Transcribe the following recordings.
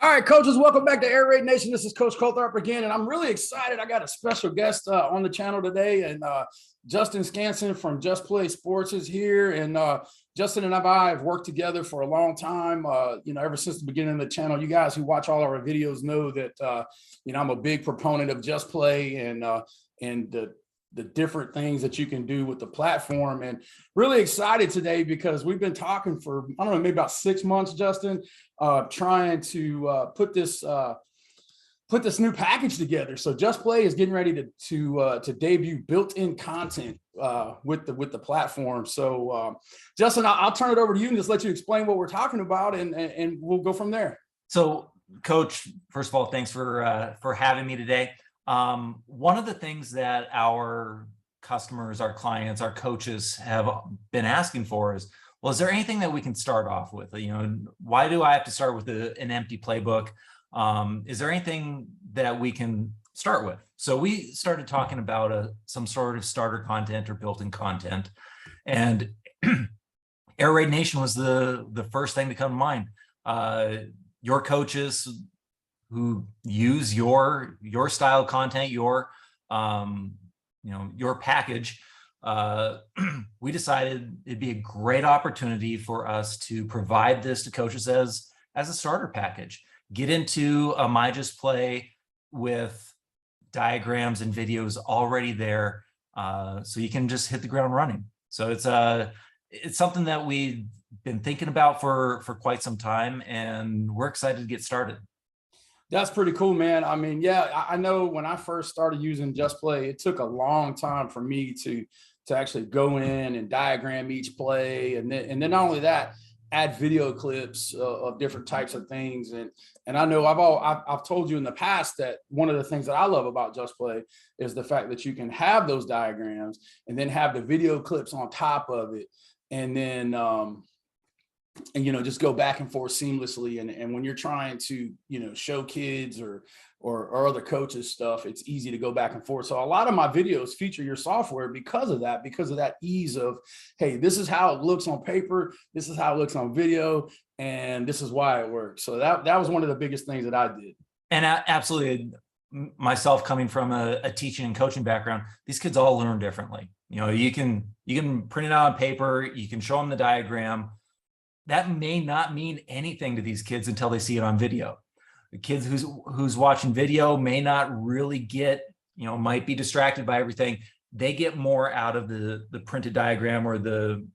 All right, coaches, welcome back to Air Raid Nation. This is Coach Coltharp again, and I'm really excited. I got a special guest on the channel today, and Justin Scanson from Just Play Sports is here. And Justin and I have worked together for a long time, ever since the beginning of the channel. You guys who watch all our videos know that, I'm a big proponent of Just Play and the different things that you can do with the platform, and really excited today because we've been talking for, I don't know, maybe about 6 months, Justin, trying to put this new package together. So Just Play is getting ready to debut built-in content with the platform. So Justin, I'll turn it over to you and just let you explain what we're talking about, and we'll go from there. So Coach, first of all, thanks for having me today. One of the things that our customers, our clients, our coaches have been asking for is, well, is there anything that we can start off with? Why do I have to start with an empty playbook? Is there anything that we can start with? So we started talking about some sort of starter content or built-in content, and Airraidnation was the first thing to come to mind. Your coaches who use your style content, your package, we decided it'd be a great opportunity for us to provide this to coaches as a starter package. Get into a myjustplay with diagrams and videos already there, so you can just hit the ground running. So it's something that we've been thinking about for quite some time, and we're excited to get started. That's pretty cool, man. I mean, yeah, I know when I first started using Just Play, it took a long time for me to actually go in and diagram each play, and then not only that, add video clips of different types of things. And I know I've told you in the past that one of the things that I love about Just Play is the fact that you can have those diagrams and then have the video clips on top of it, and then just go back and forth seamlessly. And when you're trying to, show kids or other coaches stuff, it's easy to go back and forth. So a lot of my videos feature your software because of that ease of, hey, this is how it looks on paper, this is how it looks on video, and this is why it works. So that was one of the biggest things that I did. And absolutely, myself coming from a teaching and coaching background, these kids all learn differently. You can print it out on paper, you can show them the diagram. That may not mean anything to these kids until they see it on video. The kids who's watching video may not really get, might be distracted by everything. They get more out of the printed diagram or the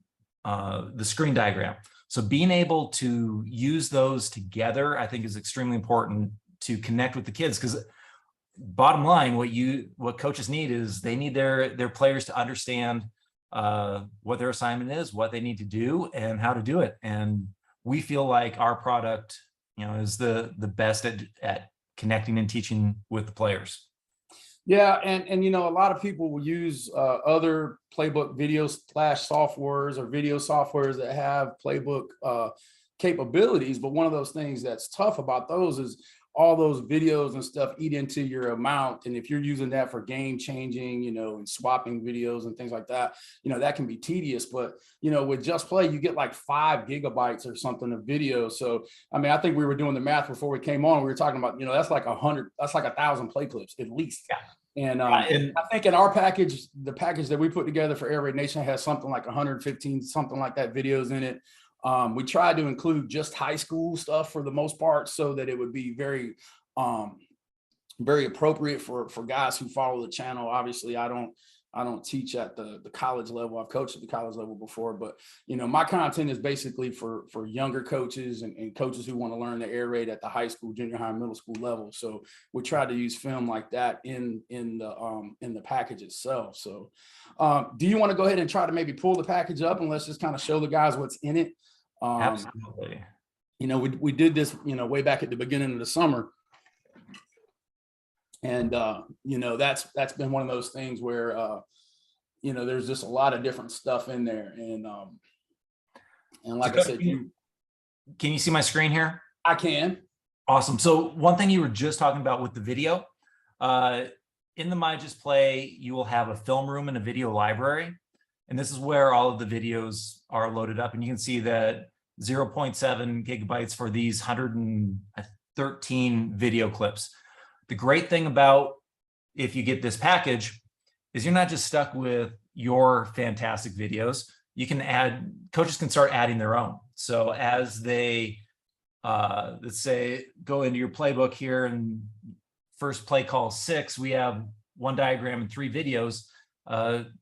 screen diagram. So being able to use those together, I think, is extremely important to connect with the kids, because bottom line, what coaches need is they need their players to understand what their assignment is, what they need to do, and how to do it. And we feel like our product, is the best at connecting and teaching with the players. Yeah, and a lot of people will use other playbook videos / softwares or video softwares that have playbook capabilities, but one of those things that's tough about those is all those videos and stuff eat into your amount. And if you're using that for game changing, and swapping videos and things like that, that can be tedious. But, with Just Play, you get like 5 gigabytes or something of video. So, I mean, I think we were doing the math before we came on. We were talking about, that's like 1,000 play clips at least. Yeah. And I think in our package, the package that we put together for Airraidnation has something like 115, something like that, videos in it. We tried to include just high school stuff for the most part, so that it would be very appropriate for guys who follow the channel. Obviously, I don't teach at the college level. I've coached at the college level before, but my content is basically for younger coaches and coaches who want to learn the air raid at the high school, junior high, middle school level. So we try to use film like that in the package itself. So do you want to go ahead and try to maybe pull the package up, and let's just kind of show the guys what's in it? Absolutely. We did this, way back at the beginning of the summer. And, that's been one of those things where, there's just a lot of different stuff in there. And like I said, can you see my screen here? I can. Awesome. So one thing you were just talking about with the video, in the myjustplay, you will have a film room and a video library. And this is where all of the videos are loaded up. And you can see that 0.7 gigabytes for these 13 video clips. The great thing about if you get this package is you're not just stuck with your fantastic videos. You can add, coaches can start adding their own. So as they, let's say, go into your playbook here and first play call 6, we have 1 diagram and 3 videos.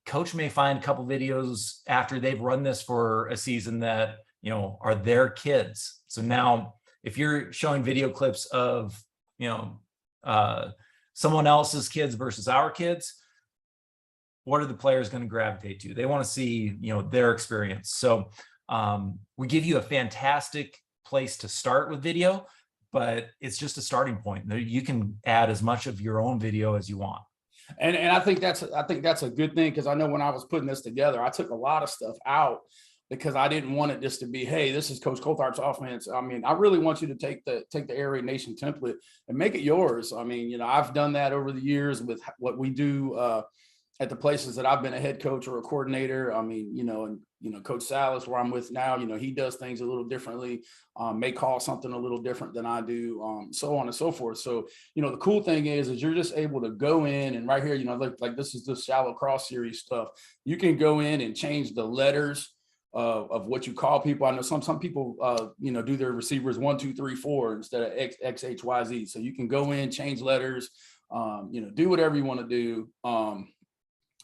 Coach may find a couple videos after they've run this for a season that, you know, are their kids. So now if you're showing video clips of, you know, someone else's kids versus our kids, what are the players going to gravitate to? They want to see, you know, their experience. So we give you a fantastic place to start with video, but it's just a starting point. You can add as much of your own video as you want. And I think that's a good thing, because I know when I was putting this together, I took a lot of stuff out because I didn't want it just to be, hey, this is Coach Coltharp's offense. I mean, I really want you to take the Air Raid Nation template and make it yours. I mean, you know, I've done that over the years with what we do at the places that I've been a head coach or a coordinator. I mean, you know, and Coach Salas, where I'm with now, you know, he does things a little differently, may call something a little different than I do, so on and so forth. So, you know, the cool thing is you're just able to go in and right here, you know, like this is the shallow cross series stuff. You can go in and change the letters of what you call people. I know some people, you know, do their receivers 1, 2, 3, 4 instead of X, H, Y, Z. So you can go in, change letters, you know, do whatever you want to do.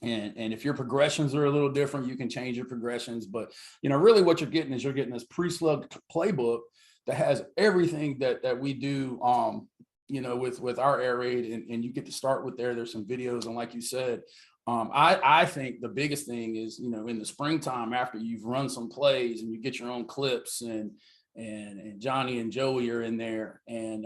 And if your progressions are a little different, you can change your progressions. But, you know, really what you're getting is this pre-slugged playbook that has everything that we do, you know, with our Air Raid, and you get to start with there. There's some videos. And like you said, I think the biggest thing is, you know, in the springtime, after you've run some plays and you get your own clips and Johnny and Joey are in there. And,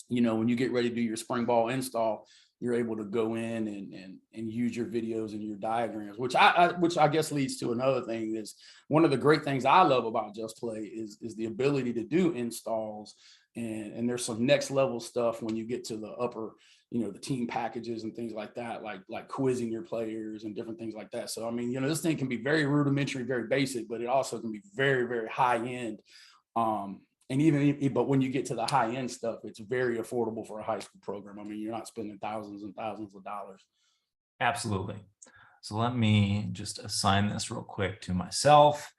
you know, when you get ready to do your spring ball install, you're able to go in and use your videos and your diagrams, which I guess leads to another thing. Is one of the great things I love about Just Play is the ability to do installs, and there's some next level stuff when you get to the upper, you know, the team packages and things like that, like quizzing your players and different things like that. So I mean, you know, this thing can be very rudimentary, very basic, but it also can be very, very high end. And but when you get to the high end stuff, it's very affordable for a high school program. I mean, you're not spending thousands and thousands of dollars. Absolutely. So let me just assign this real quick to myself.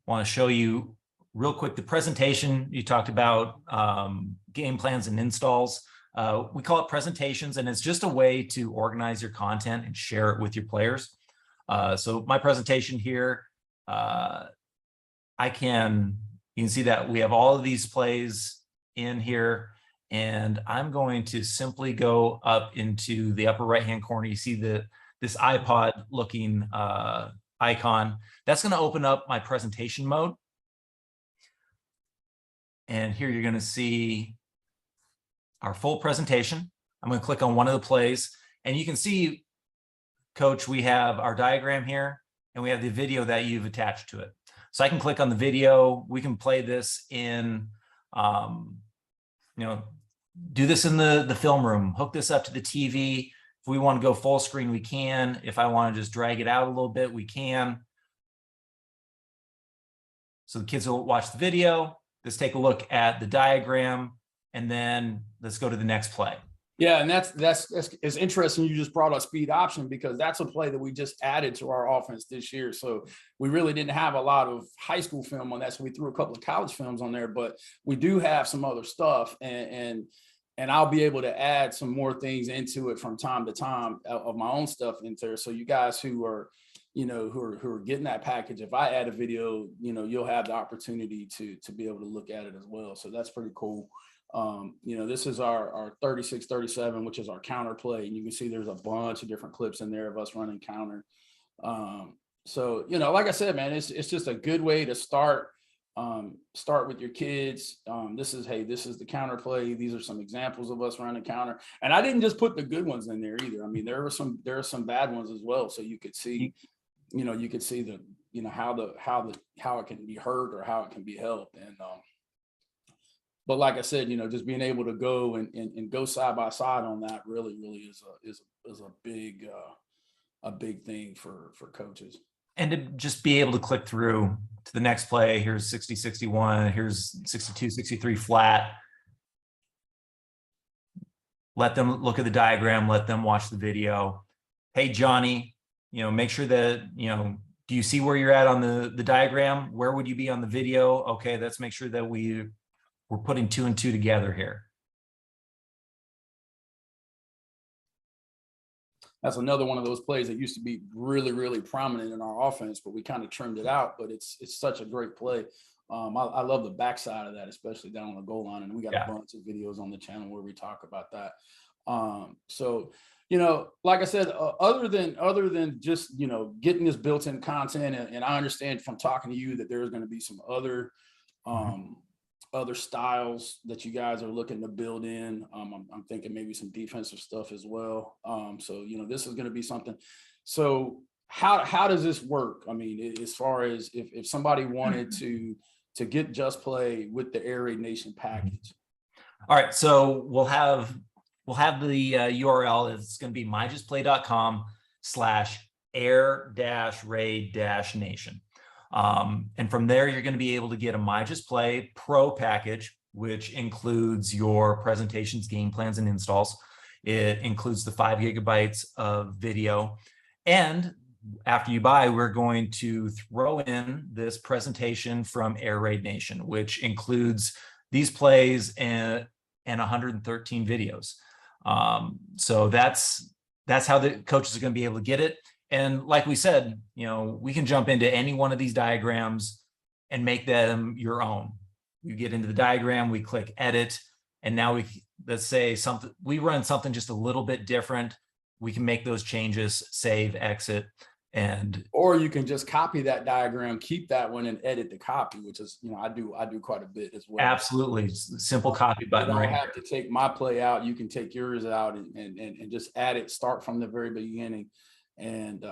I want to show you real quick the presentation. You talked about game plans and installs. We call it presentations, and it's just a way to organize your content and share it with your players. So my presentation here, you can see that we have all of these plays in here, and I'm going to simply go up into the upper right-hand corner. You see this iPod looking icon. That's going to open up my presentation mode. And here you're going to see our full presentation. I'm going to click on one of the plays, and you can see, Coach, we have our diagram here, and we have the video that you've attached to it. So I can click on the video. We can play this in, you know, do this in the film room, hook this up to the TV. If we want to go full screen, we can. If I want to just drag it out a little bit, we can. So the kids will watch the video. Let's take a look at the diagram, and then let's go to the next play. Yeah, and it's interesting you just brought up speed option, because that's a play that we just added to our offense this year. So we really didn't have a lot of high school film on that, so we threw a couple of college films on there, but we do have some other stuff, and I'll be able to add some more things into it from time to time of my own stuff into there. So you guys who are, you know, who are getting that package, if I add a video, you know, you'll have the opportunity to be able to look at it as well. So that's pretty cool. You know, this is our 36-37, which is our counter play, and you can see there's a bunch of different clips in there of us running counter. So, you know, like I said, man, it's just a good way to start with your kids. This is the counter play. These are some examples of us running counter, and I didn't just put the good ones in there either. I mean, there are some bad ones as well. So you could see, you know, the, you know, how it can be hurt or how it can be helped. And, but like I said, you know, just being able to go and go side by side on that really is a big thing for coaches. And to just be able to click through to the next play. Here's 60-61. Here's 62-63 flat. let them look at the diagram, let them watch the video. Hey, Johnny, make sure that, do you see where you're at on the diagram? Where would you be on the video? Okay, let's make sure that we're putting 2 and 2 together here. That's another one of those plays that used to be really, really prominent in our offense, but we kind of trimmed it out. But it's such a great play. I love the backside of that, especially down on the goal line. And we got a bunch of videos on the channel where we talk about that. So, like I said, other than just, getting this built-in content, and I understand from talking to you that there's going to be some other other styles that you guys are looking to build in. I'm thinking maybe some defensive stuff as well. So, this is going to be something. So how does this work? I mean, as far as if somebody wanted to get Just Play with the Air Raid Nation package. All right. So we'll have the URL. It's going to be myjustplay.com/air-raid-nation. And from there, you're going to be able to get a myjustplay Pro package, which includes your presentations, game plans, and installs. It includes the 5 gigabytes of video. And after you buy, we're going to throw in this presentation from Airraidnation, which includes these plays and 113 videos. So that's how the coaches are going to be able to get it. And like we said, we can jump into any one of these diagrams and make them your own. You get into the diagram, we click edit, and now let's say we run something just a little bit different. We can make those changes, save, exit, or you can just copy that diagram, keep that one, and edit the copy, which is, I do quite a bit as well. Absolutely. Simple copy button. You don't have to take my play out. You can take yours out and just add it, start from the very beginning. And,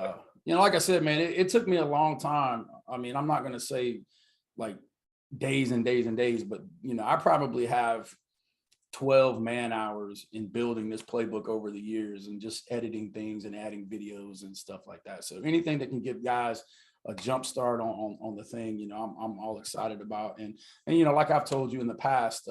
like I said, man, it took me a long time. I mean, I'm not going to say like days and days and days, but, I probably have 12 man hours in building this playbook over the years and just editing things and adding videos and stuff like that. So anything that can give guys a jump start on the thing, I'm all excited about. And like I've told you in the past,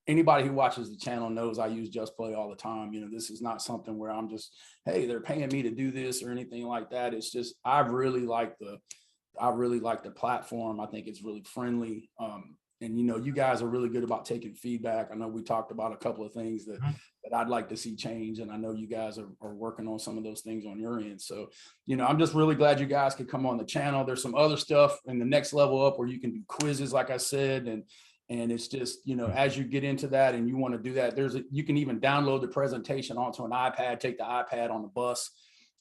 anybody who watches the channel knows I use Just Play all the time. This is not something where I'm just, hey, they're paying me to do this or anything like that. It's just, I really like the platform. I think it's really friendly. And, you guys are really good about taking feedback. I know we talked about a couple of things that I'd like to see change. And I know you guys are working on some of those things on your end. So, I'm just really glad you guys could come on the channel. There's some other stuff in the next level up where you can do quizzes, like I said, and it's just, as you get into that and you want to do that, you can even download the presentation onto an iPad, take the iPad on the bus,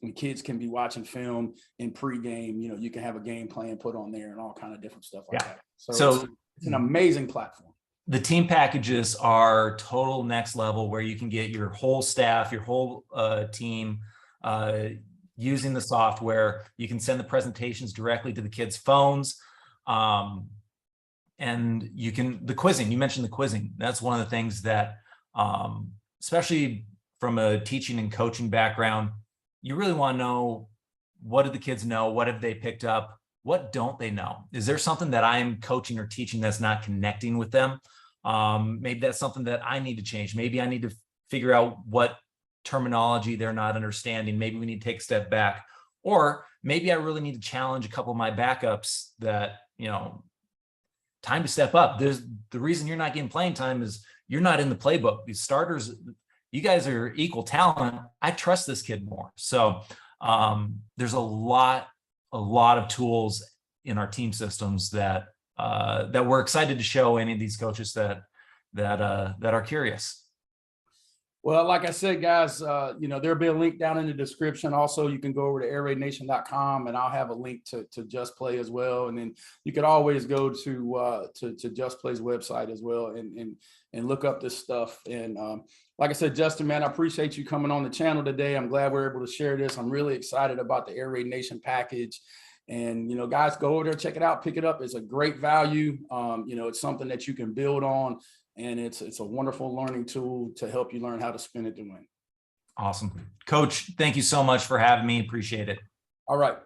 and kids can be watching film in pregame. You can have a game plan put on there and all kind of different stuff like that. So it's an amazing platform. The team packages are total next level, where you can get your whole staff, your whole team using the software. You can send the presentations directly to the kids' phones. And the quizzing, you mentioned the quizzing. That's one of the things that, especially from a teaching and coaching background, you really want to know, what do the kids know? What have they picked up? What don't they know? Is there something that I'm coaching or teaching that's not connecting with them? Maybe that's something that I need to change. Maybe I need to figure out what terminology they're not understanding. Maybe we need to take a step back, or maybe I really need to challenge a couple of my backups that, time to step up. The reason you're not getting playing time is you're not in the playbook. These starters, you guys are equal talent. I trust this kid more. So there's a lot of tools in our team systems that we're excited to show any of these coaches that are curious. Well, like I said, guys, there'll be a link down in the description. Also, you can go over to airraidnation.com and I'll have a link to Just Play as well. And then you could always go to Just Play's website as well and look up this stuff. And like I said, Justin, man, I appreciate you coming on the channel today. I'm glad we're able to share this. I'm really excited about the Air Raid Nation package. And, guys, go over there, check it out, pick it up. It's a great value. It's something that you can build on. And it's a wonderful learning tool to help you learn how to spin it to win. Awesome. Coach, thank you so much for having me. Appreciate it. All right.